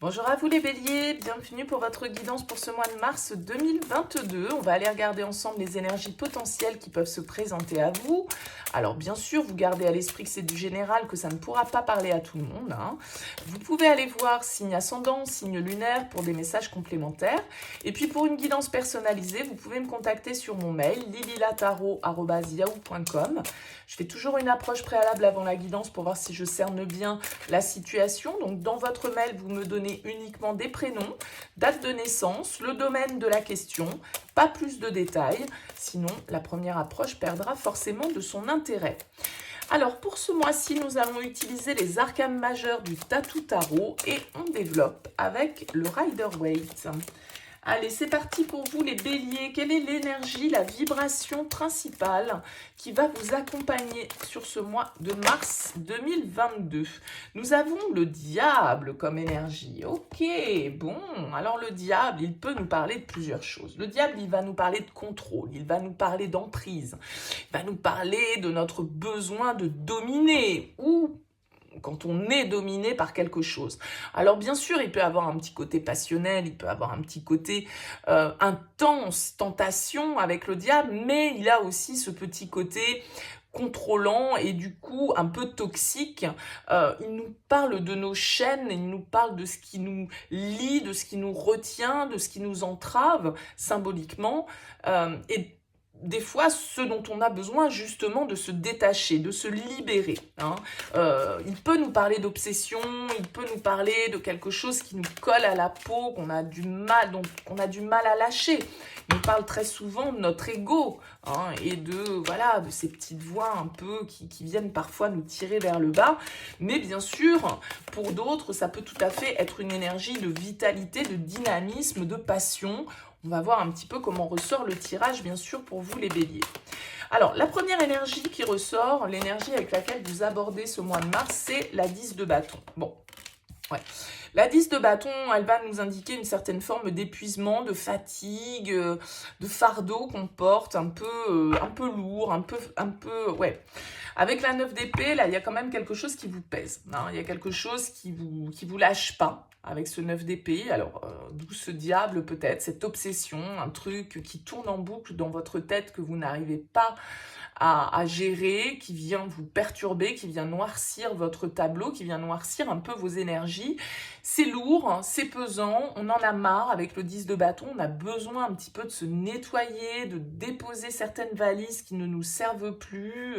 Bonjour à vous les béliers, bienvenue pour votre guidance pour ce mois de mars 2022. On va aller regarder ensemble les énergies potentielles qui peuvent se présenter à vous. Alors bien sûr, vous gardez à l'esprit que c'est du général, que ça ne pourra pas parler à tout le monde. Vous pouvez aller voir signe ascendant, signe lunaire pour des messages complémentaires. Et puis pour une guidance personnalisée, vous pouvez me contacter sur mon mail lililataro@yahoo.com. Je fais toujours une approche préalable avant la guidance pour voir si je cerne bien la situation. Donc dans votre mail, vous me donnez uniquement des prénoms, date de naissance, le domaine de la question, pas plus de détails, sinon la première approche perdra forcément de son intérêt. Alors pour ce mois-ci, nous allons utiliser les arcanes majeurs du Tatou Tarot et on développe avec le Rider-Waite. Allez, c'est parti pour vous les béliers. Quelle est l'énergie, la vibration principale qui va vous accompagner sur ce mois de mars 2022? Nous avons le diable comme énergie. Ok, bon, alors le diable, il peut nous parler de plusieurs choses. Le diable, il va nous parler de contrôle, il va nous parler d'emprise, il va nous parler de notre besoin de dominer ou quand on est dominé par quelque chose. Alors bien sûr, il peut avoir un petit côté passionnel, il peut avoir un petit côté intense, tentation avec le diable, mais il a aussi ce petit côté contrôlant et du coup un peu toxique. Il nous parle de nos chaînes, il nous parle de ce qui nous lie, de ce qui nous retient, de ce qui nous entrave symboliquement, et des fois, ce dont on a besoin justement de se détacher, de se libérer. Il peut nous parler d'obsession, il peut nous parler de quelque chose qui nous colle à la peau, qu'on a du mal, donc qu'on a du mal à lâcher. Il nous parle très souvent de notre ego et de ces petites voix un peu qui viennent parfois nous tirer vers le bas. Mais bien sûr, pour d'autres, ça peut tout à fait être une énergie de vitalité, de dynamisme, de passion. On va voir un petit peu comment ressort le tirage, bien sûr, pour vous les béliers. Alors, la première énergie qui ressort, l'énergie avec laquelle vous abordez ce mois de mars, c'est la 10 de bâton. Bon, ouais. La 10 de bâton, elle va nous indiquer une certaine forme d'épuisement, de fatigue, de fardeau qu'on porte, un peu lourd, un peu, ouais. Avec la 9 d'épée, là, il y a quand même quelque chose qui vous pèse. Il y a quelque chose qui vous lâche pas avec ce 9 d'épée. Alors, d'où ce diable peut-être, cette obsession, un truc qui tourne en boucle dans votre tête que vous n'arrivez pas à gérer, qui vient vous perturber, qui vient noircir votre tableau, qui vient noircir un peu vos énergies. C'est lourd, c'est pesant, on en a marre avec le 10 de bâton, on a besoin un petit peu de se nettoyer, de déposer certaines valises qui ne nous servent plus,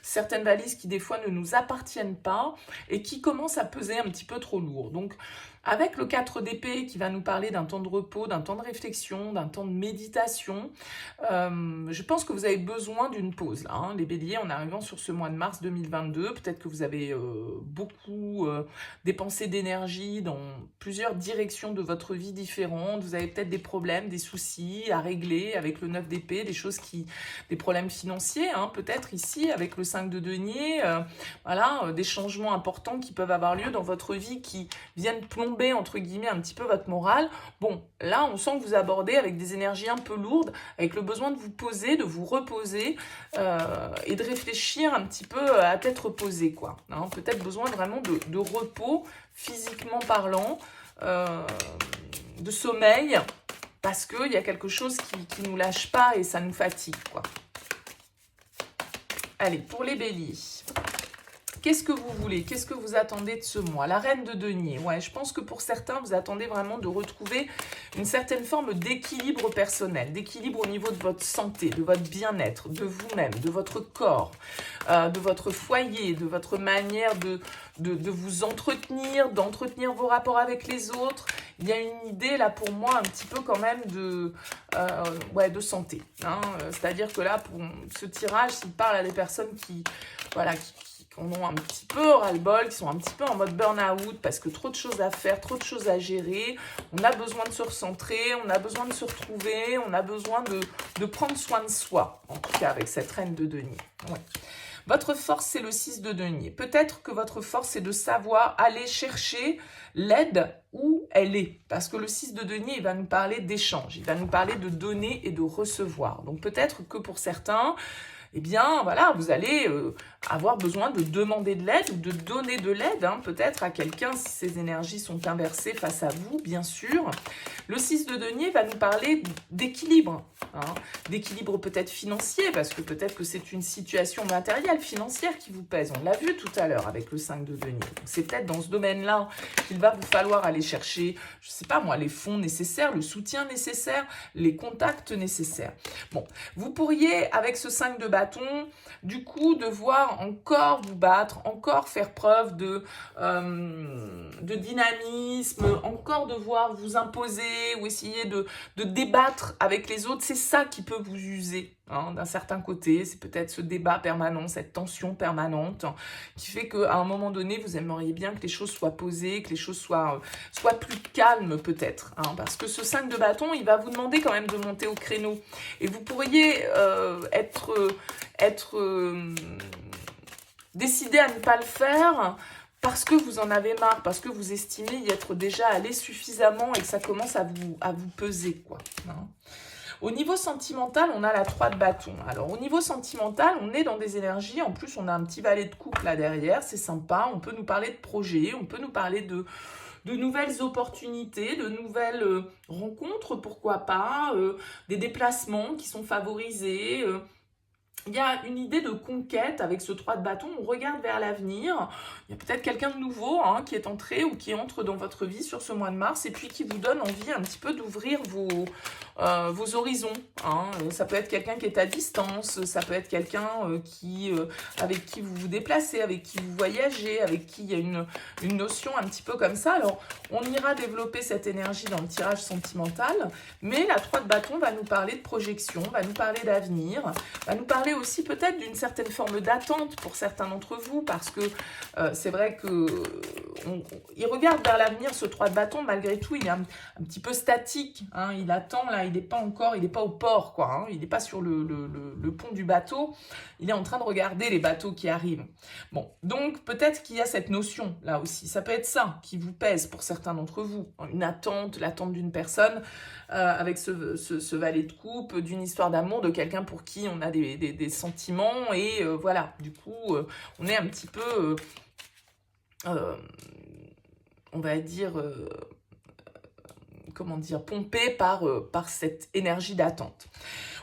certaines valises qui des fois ne nous appartiennent pas et qui commencent à peser un petit peu trop lourd. Donc, avec le 4 d'épée qui va nous parler d'un temps de repos, d'un temps de réflexion, d'un temps de méditation, je pense que vous avez besoin d'une pause là, les béliers, en arrivant sur ce mois de mars 2022. Peut-être que vous avez beaucoup dépensé d'énergie dans plusieurs directions de votre vie différentes. Vous avez peut-être des problèmes, des soucis à régler avec le 9 d'épée, des problèmes financiers, peut-être ici avec le 5 de denier, des changements importants qui peuvent avoir lieu dans votre vie qui viennent plomber entre guillemets un petit peu votre morale. Bon, là on sent que vous abordez avec des énergies un peu lourdes, avec le besoin de vous poser, de vous reposer et de réfléchir un petit peu à tête reposée, quoi. Peut-être besoin vraiment de repos, physiquement parlant, de sommeil, parce qu'il y a quelque chose qui nous lâche pas et ça nous fatigue, quoi. Allez, pour les béliers. Qu'est-ce que vous voulez? Qu'est-ce que vous attendez de ce mois? La reine de denier. Ouais, je pense que pour certains, vous attendez vraiment de retrouver une certaine forme d'équilibre personnel, d'équilibre au niveau de votre santé, de votre bien-être, de vous-même, de votre corps, de votre foyer, de votre manière de vous entretenir, d'entretenir vos rapports avec les autres. Il y a une idée là pour moi un petit peu quand même de santé. C'est-à-dire que là, pour ce tirage, s'il parle à des personnes qui ont un petit peu ras-le-bol, qui sont un petit peu en mode burn-out parce que trop de choses à faire, trop de choses à gérer. On a besoin de se recentrer, on a besoin de se retrouver, on a besoin de prendre soin de soi, en tout cas avec cette reine de denier. Ouais. Votre force, c'est le 6 de denier. Peut-être que votre force, c'est de savoir aller chercher l'aide où elle est. Parce que le 6 de denier, il va nous parler d'échange, il va nous parler de donner et de recevoir. Donc peut-être que pour certains, eh bien, voilà, vous allez avoir besoin de demander de l'aide ou de donner de l'aide, hein, peut-être à quelqu'un si ces énergies sont inversées face à vous, bien sûr. Le 6 de denier va nous parler d'équilibre, hein, d'équilibre peut-être financier, parce que peut-être que c'est une situation matérielle, financière qui vous pèse. On l'a vu tout à l'heure avec le 5 de denier. C'est peut-être dans ce domaine-là qu'il va vous falloir aller chercher, je ne sais pas moi, les fonds nécessaires, le soutien nécessaire, les contacts nécessaires. Bon, vous pourriez, avec ce 5 de bâton, du coup, devoir encore vous battre, encore faire preuve de dynamisme, encore devoir vous imposer ou essayer de débattre avec les autres. C'est ça qui peut vous user, hein, d'un certain côté. C'est peut-être ce débat permanent, cette tension permanente qui fait qu'à un moment donné, vous aimeriez bien que les choses soient posées, que les choses soient plus calmes peut-être, hein, parce que ce 5 de bâton, il va vous demander quand même de monter au créneau. Et vous pourriez décider à ne pas le faire parce que vous en avez marre, parce que vous estimez y être déjà allé suffisamment et que ça commence à vous peser, quoi, hein. Au niveau sentimental, on a la 3 de bâton. Alors, au niveau sentimental, on est dans des énergies. En plus, on a un petit valet de coupe là derrière. C'est sympa. On peut nous parler de projets. On peut nous parler de nouvelles opportunités, de nouvelles rencontres, pourquoi pas, des déplacements qui sont favorisés. Il y a une idée de conquête avec ce 3 de bâton, on regarde vers l'avenir. Il y a peut-être quelqu'un de nouveau, hein, qui est entré ou qui entre dans votre vie sur ce mois de mars et puis qui vous donne envie un petit peu d'ouvrir vos horizons, hein. Ça peut être quelqu'un qui est à distance, ça peut être quelqu'un avec qui vous vous déplacez, avec qui vous voyagez, avec qui il y a une notion un petit peu comme ça. Alors, on ira développer cette énergie dans le tirage sentimental, mais la 3 de bâton va nous parler de projection, va nous parler d'avenir, va nous parler aussi peut-être d'une certaine forme d'attente pour certains d'entre vous, parce que c'est vrai que il regarde vers l'avenir, ce 3 de bâton, malgré tout, il est un petit peu statique, hein, il attend, là, il n'est pas au port, quoi, hein, il n'est pas sur le pont du bateau, il est en train de regarder les bateaux qui arrivent. Bon, donc peut-être qu'il y a cette notion, là aussi, ça peut être ça qui vous pèse pour certains d'entre vous, une attente, l'attente d'une personne, avec ce valet de coupe, d'une histoire d'amour, de quelqu'un pour qui on a des sentiments, et voilà, du coup, on est un petit peu, on va dire, comment dire, pompé par cette énergie d'attente.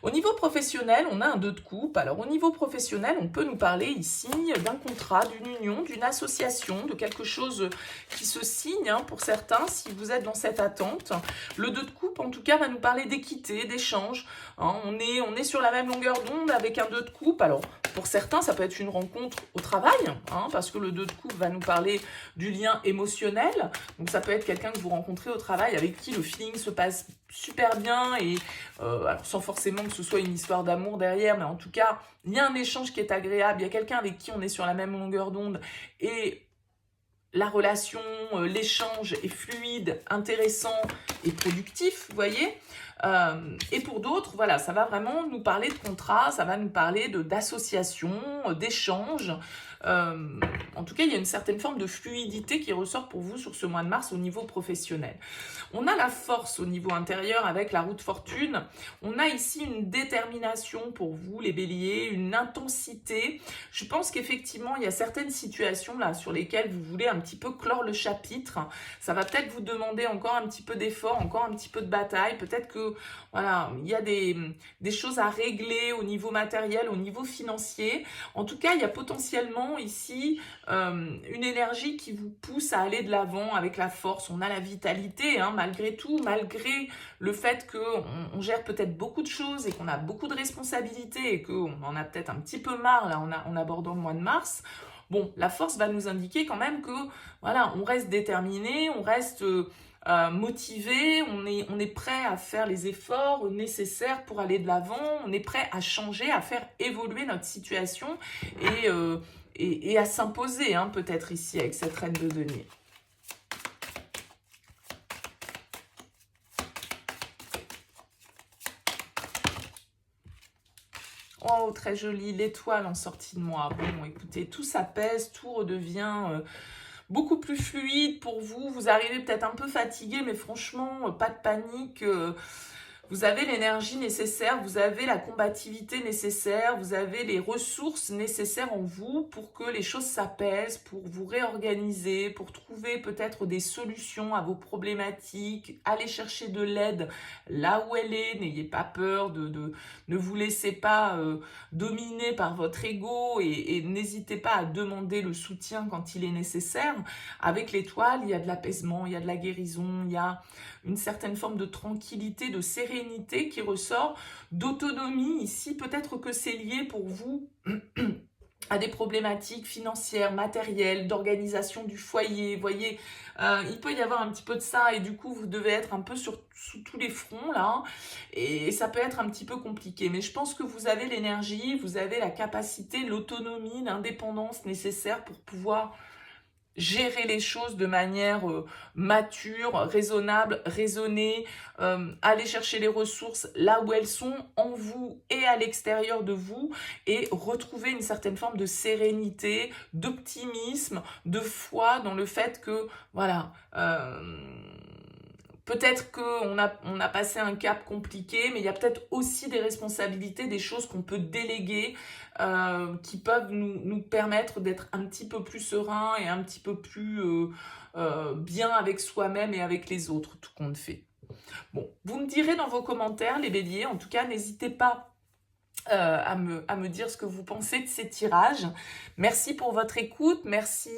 Au niveau professionnel, on a un 2 de coupe. Alors, au niveau professionnel, on peut nous parler ici d'un contrat, d'une union, d'une association, de quelque chose qui se signe, hein, pour certains, si vous êtes dans cette attente. Le 2 de coupe, en tout cas, va nous parler d'équité, d'échange, hein. On est sur la même longueur d'onde avec un 2 de coupe. Alors, pour certains, ça peut être une rencontre au travail, hein, parce que le 2 de coupe va nous parler du lien émotionnel. Donc, ça peut être quelqu'un que vous rencontrez au travail avec qui le feeling se passe super bien, et alors sans forcément que ce soit une histoire d'amour derrière, mais en tout cas, il y a un échange qui est agréable, il y a quelqu'un avec qui on est sur la même longueur d'onde, et la relation, l'échange est fluide, intéressant et productif, vous voyez. Et pour d'autres, voilà, ça va vraiment nous parler de contrat, ça va nous parler d'association, d'échange. En tout cas, il y a une certaine forme de fluidité qui ressort pour vous sur ce mois de mars au niveau professionnel. On a la force au niveau intérieur avec la roue de fortune. On a ici une détermination pour vous, les béliers, une intensité. Je pense qu'effectivement, il y a certaines situations là sur lesquelles vous voulez un petit peu clore le chapitre. Ça va peut-être vous demander encore un petit peu d'effort, encore un petit peu de bataille. Peut-être que voilà, il y a des choses à régler au niveau matériel, au niveau financier. En tout cas, il y a potentiellement ici une énergie qui vous pousse à aller de l'avant avec la force. On a la vitalité, hein, malgré tout, malgré le fait qu'on gère peut-être beaucoup de choses et qu'on a beaucoup de responsabilités et qu'on en a peut-être un petit peu marre là en abordant le mois de mars. Bon, la force va nous indiquer quand même que voilà, on reste déterminé, on reste motivé, on est prêt à faire les efforts nécessaires pour aller de l'avant, on est prêt à changer, à faire évoluer notre situation et à s'imposer, hein, peut-être ici avec cette reine de denier. Oh, très joli, l'étoile en sortie de moi. Bon, écoutez, tout s'apaise, tout redevient beaucoup plus fluide pour vous. Vous arrivez peut-être un peu fatigué, mais franchement, pas de panique. Vous avez l'énergie nécessaire, vous avez la combativité nécessaire, vous avez les ressources nécessaires en vous pour que les choses s'apaisent, pour vous réorganiser, pour trouver peut-être des solutions à vos problématiques, aller chercher de l'aide là où elle est, n'ayez pas peur, ne vous laissez pas dominer par votre ego et n'hésitez pas à demander le soutien quand il est nécessaire. Avec l'étoile, il y a de l'apaisement, il y a de la guérison, il y a une certaine forme de tranquillité, de sérénité qui ressort, d'autonomie. Ici, peut-être que c'est lié pour vous à des problématiques financières, matérielles, d'organisation du foyer. Vous voyez, il peut y avoir un petit peu de ça et du coup, vous devez être un peu sous tous les fronts là et ça peut être un petit peu compliqué. Mais je pense que vous avez l'énergie, vous avez la capacité, l'autonomie, l'indépendance nécessaire pour pouvoir gérer les choses de manière mature, raisonnable, raisonnée, aller chercher les ressources là où elles sont, en vous et à l'extérieur de vous, et retrouver une certaine forme de sérénité, d'optimisme, de foi dans le fait que, voilà, peut-être qu'on a passé un cap compliqué, mais il y a peut-être aussi des responsabilités, des choses qu'on peut déléguer, qui peuvent nous permettre d'être un petit peu plus serein et un petit peu plus bien avec soi-même et avec les autres, tout compte fait. Bon, vous me direz dans vos commentaires, les béliers, en tout cas, n'hésitez pas à me dire ce que vous pensez de ces tirages. Merci pour votre écoute, merci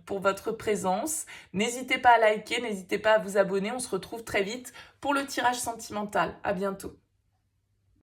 pour votre présence. N'hésitez pas à liker, n'hésitez pas à vous abonner. On se retrouve très vite pour le tirage sentimental. À bientôt.